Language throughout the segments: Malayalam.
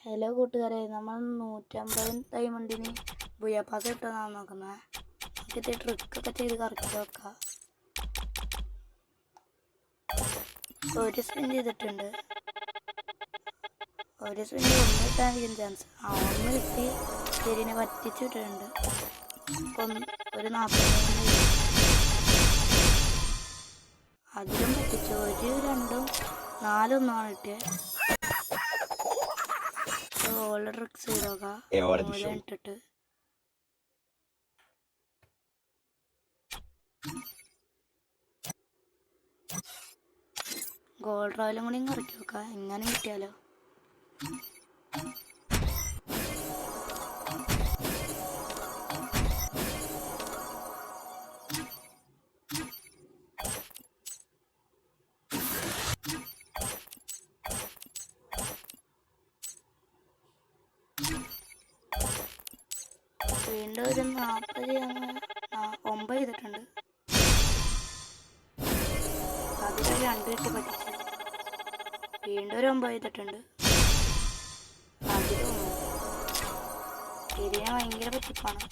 ഹലോ കൂട്ടുകാരെ, നമ്മൾ 150 ഡയമണ്ടിന് ബുയാപ്പാസ് കിട്ടുമെന്നാണ് നോക്കുന്നത്. നമുക്കിത് ട്രിക്കൊക്കെ ചെയ്ത് കറക്കി വെക്കാം. ഒരു സ്പിൻ ചെയ്തിട്ടുണ്ട്. ഒരു സ്പിന്നിൽ ഒന്ന് കിട്ടാനിരിക്കും ചാൻസ്. ഒന്ന് കിട്ടി ശരിനെ പറ്റിച്ച് വിട്ടിട്ടുണ്ട്. ഒരു 40 അതിലും പറ്റിച്ചു. ഒരു 2ഉം 4 കിട്ടിയത്. ട്രിക്സ് ചെയ്ത് നോക്കാം. ഇട്ടിട്ട് ഗോൾഡ് റോയലും കൂടി കറക്കി വെക്കാം. എങ്ങനെ കിട്ടിയാലോ. വീണ്ടും ഒരു 9 ചെയ്തിട്ടുണ്ട്. അതിൽ 2 കിട്ടി പറ്റിച്ചു. വീണ്ടും ഒരു 9 ചെയ്തിട്ടുണ്ട്. അതിലും ശരിയാ ഭയങ്കര പറ്റിപ്പാണ്.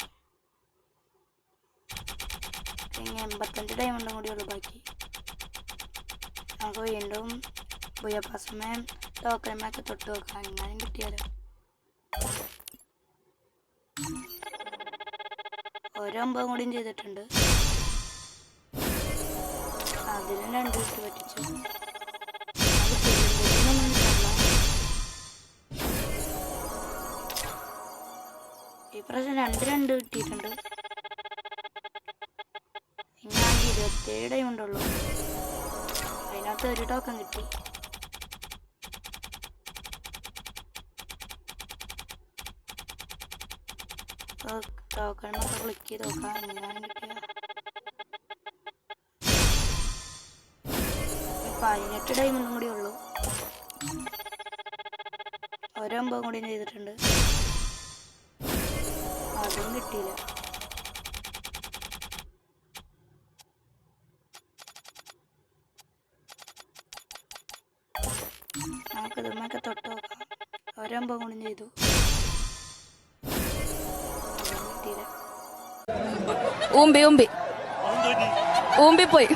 പിന്നെ 85 ഡയമണ്ടും കൂടി ഉള്ളു ബാക്കി. നമുക്ക് വീണ്ടും ബുയാപ്പാസമേ ടോക്കന്മൊക്കെ തൊട്ട് വെക്കാം. എങ്ങാനും കിട്ടിയാലോ. ഒരു 9 കൂടിയും ചെയ്തിട്ടുണ്ട്. അതിലും 2 ഇട്ട് പറ്റിച്ചു. ഈ പ്രാവശ്യം 2 കിട്ടിയിട്ടുണ്ട്. ഇനി 27 ഡയമണ്ട് ഉള്ളൂ. അതിനകത്ത് ഒരു ടോക്കൺ കിട്ടി. ടോക്കണൊക്കെ ക്ലിക്ക് ചെയ്ത് നോക്കാം. എങ്ങനെയാണ് കിട്ടിയ 18 ഡയമണ്ടും കൂടി ഉള്ളൂ. ഒരു 9 കൂടി ചെയ്തിട്ടുണ്ട്. അതും കിട്ടിയില്ല. നമുക്കിതൊക്കെ തൊട്ട് നോക്കാം. ഒരു 9 കൂടി ചെയ്തു. ഊമ്പി പോയി.